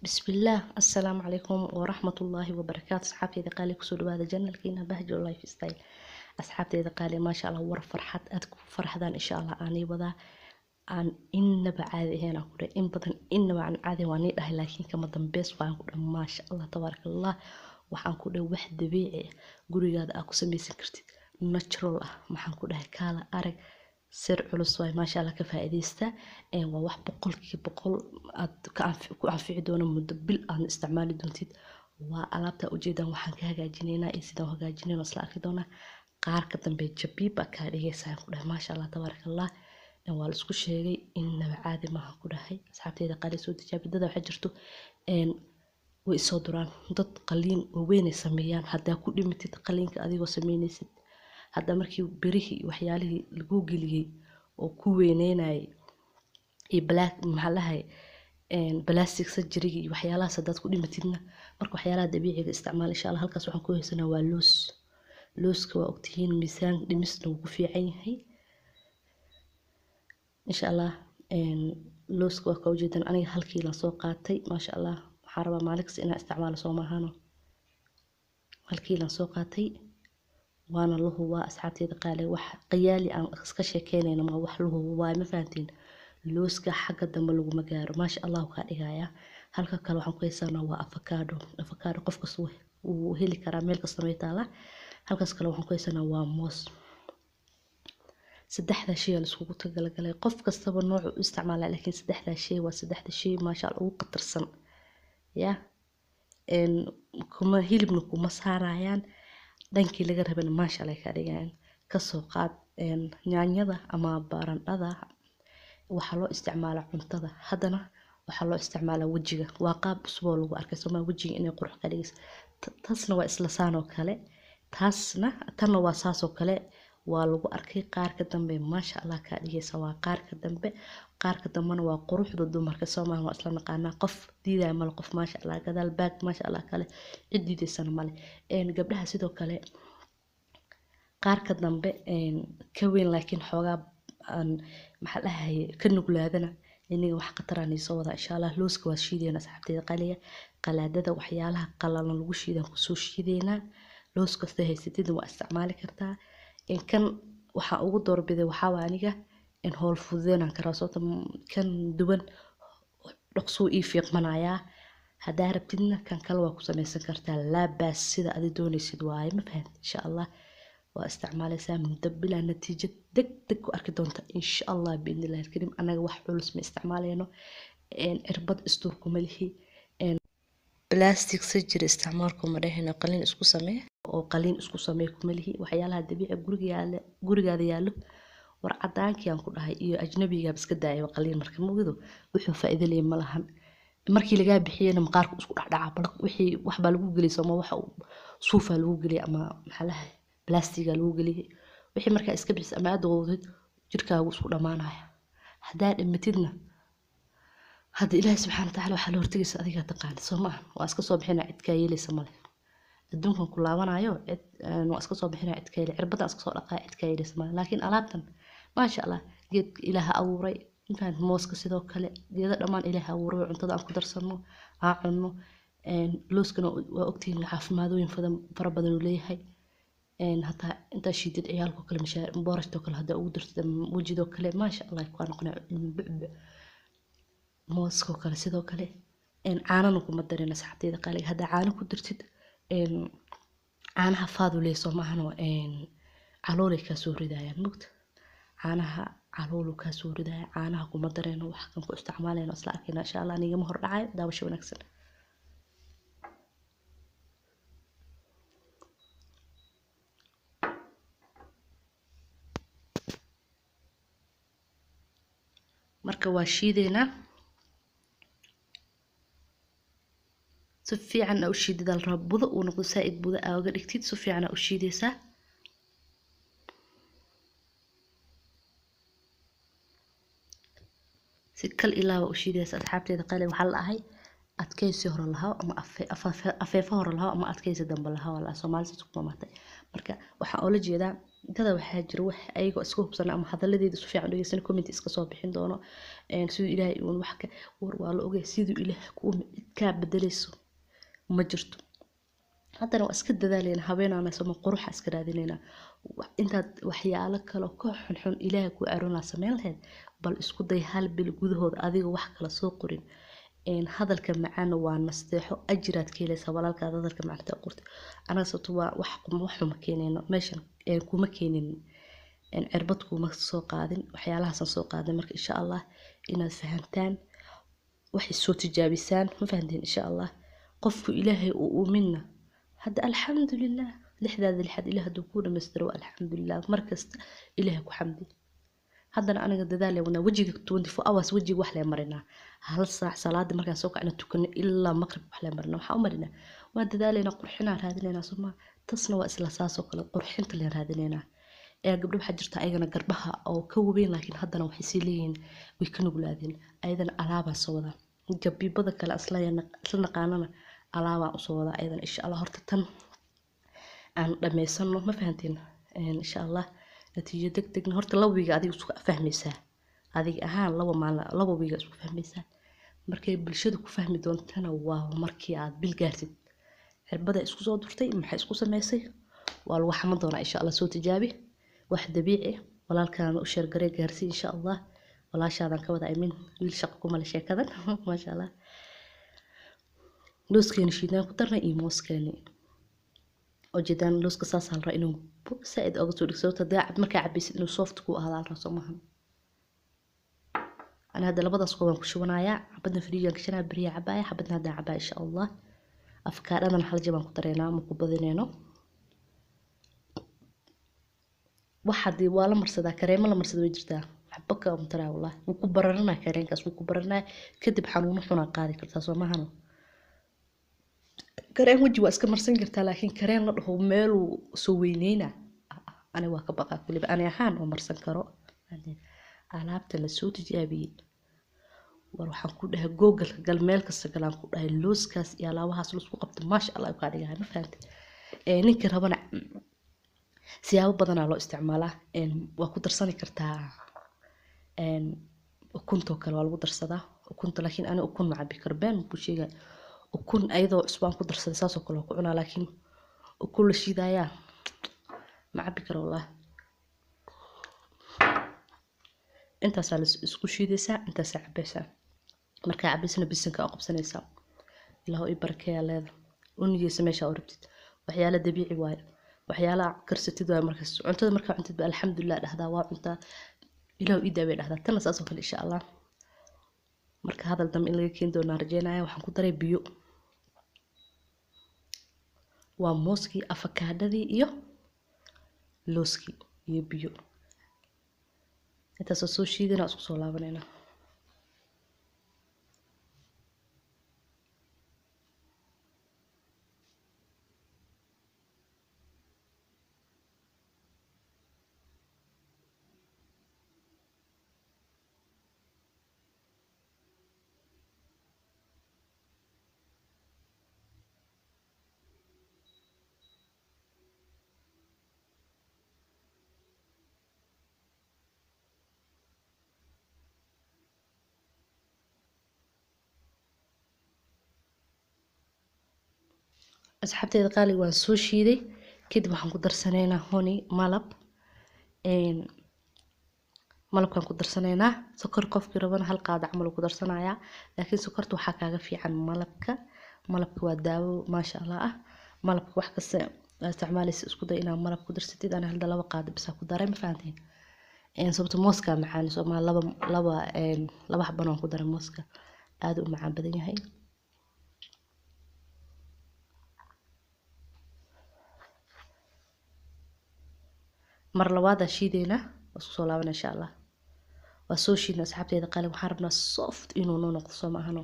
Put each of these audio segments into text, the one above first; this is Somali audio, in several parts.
بسم الله السلام عليكم ورحمة الله وبركاته. أصحابتي إذا قال كسر هذا جنة لكينا بهجة لايف ستايل. أصحابتي إذا قال ما شاء الله ور فرحت أدكو فرحدان إن شاء الله أني وذا عن إن بعادي هنا كده إن بدن إن عن عادي واني له لكن كما دنبس وعن كده ما شاء الله تبارك الله وحن كده واحد بيع قولي هذا أكو سمي سكرتي ناتشرال ما حن كده كلا أرق سر culus waay maasha Allah ka faa'iideysta waa wax boqol aad ku anfici doona muddo bil aan isticmaali doontid waa alaabta ujeedaan waxaan ka hagaajinaynaa iyo sidoo hagaajinayno isla arki doona qaar ka dambe jabiba ka dhigaysaa ku dhahay maasha Allah tabarakallah waa la isku sheegay inaba caadi ma aha ku dhahay asxaabteeda qaali soo tijaabidada waxa jirto way soo duraan dad qaliin oo weyn sameeyaan hadaa ku dhimitid qaliinka adigoo sameynaysid hadda markii birihi waxyaalihii lagu geliyay oo ku weyneynay ee black maxalahay plastic surgery iyo waxyaalaha sadad ku dhimatidna marka waxyaalaha dabiiciga isticmaal insha Allah halkaas waxaan ku haysanaa waa looska waa ogtihiin miisaan dhimisna uu ku fiican yahay insha Allah looska waa ka ujeedan aniga halkii la soo qaatay maasha Allah waxaan rabaa maalinkaas inaan isticmaalo soo maahano halkii la soo qaatay وانا له هو أصحابتي قالي وح قيالي أن أسكشي كيني ما وح له هو ما فهمتين لوسك حق دم لو مجار ما شاء الله قاعدة هلك كانوا عم كيسانا وأفكارو قف قصوه وهلي كراميل قصنوي تالا هلك كانوا عم كيسانا وموس سدح ذا شيء السوق تقول قف قصب النوع استعماله لكن سدح ذا شيء وسدح ذا شيء ما شاء الله قطر سن يا إن كم هيل بنكم مسهريان dhankii laga rabana maasha Allah ka dhigayaan ka soo qaad yaanyada ama barandhada waxa loo isticmaalaa cuntada hadana waxa loo isticmaalaa wajiga waa qaab usbuuc lagu arkay Soomaa wajiga inay qurux ka dhigayso taasna waa isla saano kale tan waa saas oo kale waa lagu arkay qaar ka dambe maasha Allah ka dhigaysa waa qaar ka dambana waa quruxda dumarka Soomaa waa isla naqaana qof diiday mal qof maasha Allah gadaal baag maasha Allah kale cidiidaysan male gabdhaha sidoo kale qaar ka dambe ka weyn laakiin xoogaa maxalahay ka nuglaadana inay wax qataraan soo wada insha Allah looska waa shiideena asxaabteeda qaliya qalaadada waxyaalaha qalalan lagu shiidan ku soo shiideena looska haysatid waa isticmaali kartaa in kan waxa ugu doorbiday waxa waa aniga in hool fududeenan kara soo kan duwan dhaqso ii fiiqmanaya hadaa rabtidna kan kale waa ku sameeysan kartaa laabas sida aad doonaysid waay ma fahant insha Allah waa isticmaalaysaa mudabila natiijo degdeg ku arki doonta insha Allah biidnillah karim anaga wax culus ma isticmaalayno irbad isturku malihi plastic surgery isticmaalku ma dhahayna qalin isku samee oo qalin isku samee ku malihi waxyaalaha dabiiciga gurigaada yaalo war cadaankii aan ku dhahay iyo ajnabiga iska daayo qalin marka ma ogido wuxuu faa'iido leeyahay ma lahan markii laga bixiyana maqaarku isku dhacdhaca bal wixii wax baa lagu galay Soomaa waxa suufa lagu galay ama maxalaha plastiga lagu galay wixii marka iska bixis ama aad qoodid jirkaagu isku dhamaanaya hadaa dhimatidna hada Ilaahay subhanahu wa ta'ala waxa loo hortagaysa adiga taqaan Soomaa waa iska soo bixina cid ka yeelaysa male adduunkan ku laabanayo cid waa iska soo bixina cid ka yeelay cirbada iska soo dhaqay cid ka yeelaysa male laakiin alaabtan maasha Allah geed Ilaaha abuuray intaan mooska sidoo kale geeda dhamaan Ilaaha abuuray cuntada aan ku darsano aan cunno looskana waa ogtiin caafimaadooyin fara badan uu leeyahay hatta inta shiidid ciyaalku kale mashaar boorashto kale hada ugu dirtid wajido kale maasha Allah ku noqonaa mooska kale sidoo kale caanana kuma dareen asxaabteeda qaaliga hada caano ku dirtid caanaha faadu leeso maahano caloolay ka soo ridayaan mugta caanaha caloolu ka soo ridaya caanaha kuma dareen wax kan ku isticmaalayna isla arkayna insha Allah aniga ma hor dhacay daawasho wanaagsan marka waa shiideena si fiican u shiidida la rabo budo uu noqdo saaid budo aaga dhigtid si fiican u shiideysa si kal ilaa u shiideysa asxaabteeda qale waxa la ahay adkaysi hore lahaa ama afeefa hore lahaa ama adkaysi dambe lahaa wala Soomaalidu ku maatay marka waxa oo la jeedaa dada waxaa jira wax ayagoo iska hubsana ama hadalladeeda si fiican dhegeysan comment iska soo bixin doono siduu ilaahay uun wax ka war waa la ogay siduu ilaahay ku cid kaa bedelayso ma jirto haddana waa iska dadaaleyna habeenaana sama quruxa iska raadinayna intaad waxyaalo kale ka xunxun ilaahay ku aroonaa sameyn lahayd bal isku day hal bil gudahooda adiga wax kala soo qorin hadalka macaan waa nasteexo ajiraad ka helaysaa walaalkaad hadalka macaan qortay anaga sababtoo waa wax xuma keenayno meeshan kuma keenin cirbad kuma soo qaadin waxyaalahaas soo qaaday marka insha Allah inaad fahantaan waxay soo tijaabisaan ma fahanteen insha Allah qofku ilaahay uu uumina هذا الحمد لله لحد لحد إله دكون مستر الحمد لله مركز إله كحمدي هذا أنا قد ذالي وانا وجهك 24 hours وجهي وحلا مرنا هل صح صلاة مركز سوق أنا تكون إلا مغرب وحلا مرنا وحاولنا وهذا ذالي نقول حنا هذا لنا ثم تصنع وأسئلة ساسوق القرحين تلي هذا لنا قبل حجرت أيضا قربها أو كوبين لكن هذا لو حسيلين ويكونوا بلادين أيضا ألعاب صودا جبي بدك الأصلية نقاننا alaabaan usoo wadaa aydan insha Allah horta tan aan dhameysano ma fahanteen insha Allah natiijo degdegna horta lawiga adiga isku fahmaysaa adiga ahaan laba wiiga isku fahmaysaa markay bulshada ku fahmi doontana waa markii aad bil gaartid cirbada isku soo durtay maxay isku sameysay waa lagu xaman doonaa insha Allah soo tijaabi wax dabiici walaalkaan u sheer garay gaarsi insha Allah walaashaadan ka wada aymin wiil shaqo kuma la sheekadan ma sha Allah لوسكين شيدان كترنا إيموسكاني وجدان لوسك ساس هالرأي إنه سائد أقصد لكسوت داعب مركع عبيس إنه صوفت كو هذا الرسومها أنا هذا لبضة سكوبان كشونايا حبدنا فريجان كشنا بريا عباية حبدنا هذا عباية إن شاء الله أفكار أنا نحل جبان كترينا مقبضينينو واحد ولا مرصدا كريم ولا مرصدا ويجرتا حبك أم ترى والله وكبرنا كريم كاس وكبرنا كدب حنون حنا قاري كرتاسو ما هنو كريم وجه واسك مرسن كرتا لكن كريم لا دهو ميل سو وينينا انا waa ka baqa kulib ana ahaan oo marsan karo alaabta la soo tijaabiye war waxaan ku dhahay google gal meel kasta galaan ku dhahay looskaas iyo alaabahaas la isku qabto maasha Allah ka dhigaa ma fahanti ninka rabana siyaabo badan loo isticmaalaa waa ku darsan kartaa ukunta kale waa lagu darsadaa ukunta laakiin ana ukun ma cabi karbeen ku sheegay ukun ayadoo cusbaan ku darsaday saasoo kale ku cunaa laakiin ukun la shiidaya ma cabi karo wallah intaas la isku shiidaysaa intaas cabaysaa marka cabaysana bisinka oo qabsanaysaa ilaahu barkeeya leedahay uniyeysa meesha oo rabtid waxyaalo dabiici waaye waxyaalo karsatid waa markaas cuntada marka cuntid ba alxamdulillah dhahdaa waa cunta ilaahu ii daaway dhahdaa tan saasoo kale insha Allah marka hadal dam in laga keen doona rajeynaya waxaan ku daray biyo waa mooski afakaadadii iyo looski iyo biyo intaas soo shiidana isku soo laabanayna أصحابتي قالي وان سو شيدي كده waxaan ku darsanaynaa honey malab malabkan ku darsanaynaa sokor qofkii rabana hal qaad camal ku darsanaya laakiin sokortu waxa kaaga fiican malabka waa daawo ma sha Allah ah malabka wax kasta isticmaalaysa isku day inaad malab ku darsatid ana hal laba qaad bis ku daray ma fahanteen sababta mooska macaan soo ma laba xabban ku daray mooska aad u macaan badan yahay mar labaad shiideena isku soo laaban insha Allah waa soo shiidna asxaabteeda qalin waxaan rabnaa soft inuu noqdo soo ma ahano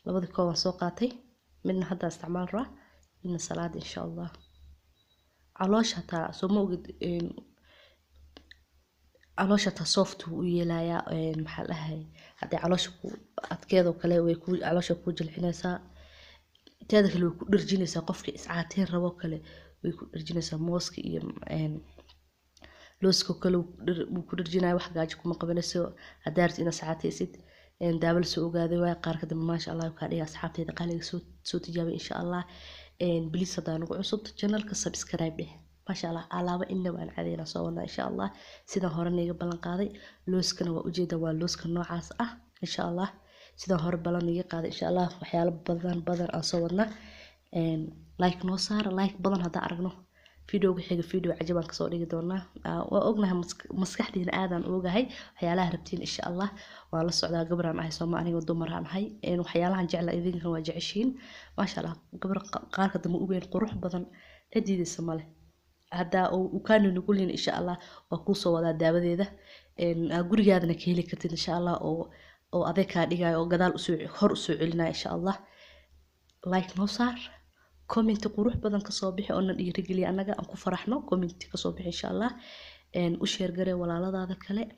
labada kooban soo qaatay midna hadda isticmaal raa midna salaad insha Allah caloosha taa soo ma ogid caloosha taa soft u yeelaya maxaa lahayd hadii caloosha ku adkeedo kale way ku caloosha ku jilcinaysaa teeda kale way ku dharjinaysaa qofkii iscaateen rabo kale way ku dharjinaysaa mooska iyo looska kale wuu ku dharjinaya wax gaajo kuma qabanayso haddaa rabtid inaad sacaataysid daawo la soo ogaaday waay qaarka dambe maasha allah kaa dhiga asxaabteyda qaaliga soo tijaabay insha allah بليز هذا نقول عصب channel كسبسكرايب له ما شاء الله علاوة إنه وأنا عادينا صورنا إن شاء الله سيدا هورني قبل قاضي لوس كنا وأجيده ولوس كنا عاص إن شاء الله سيدا هور بلاني قاضي إن شاء الله وحيال بدن أصورنا لايك نوصار لايك بدن هذا أرجنه فيديو حاجة فيديو عجبان كصوري قدرنا وأجنها مسكحتي هنا آذان وجهي حيالها ربتين إن شاء الله والله السعودة قبر عن هاي صوم أنا ودمر عن هاي إنه حيالها نجعل إذن هو جعشين ما شاء الله قبر قارك دم أبين قروح بدن هدي السماله هذا وكانوا نقول إن شاء الله وقوصة ولا دابة ذا إن أقول جادنا كهلي كتير إن شاء الله أو أذيك هذه أو جدال أسوع خر أسوع لنا إن شاء الله لايك نوصار كومنت قروح بدن كصباح أن يرجلي أنا جا أنكو فرحنا كومنت كصباح إن شاء الله إن وشير جري ولا لا هذا كله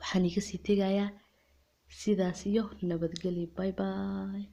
وحنيك سيتي جاية سيدا سيو نبتقلي باي باي.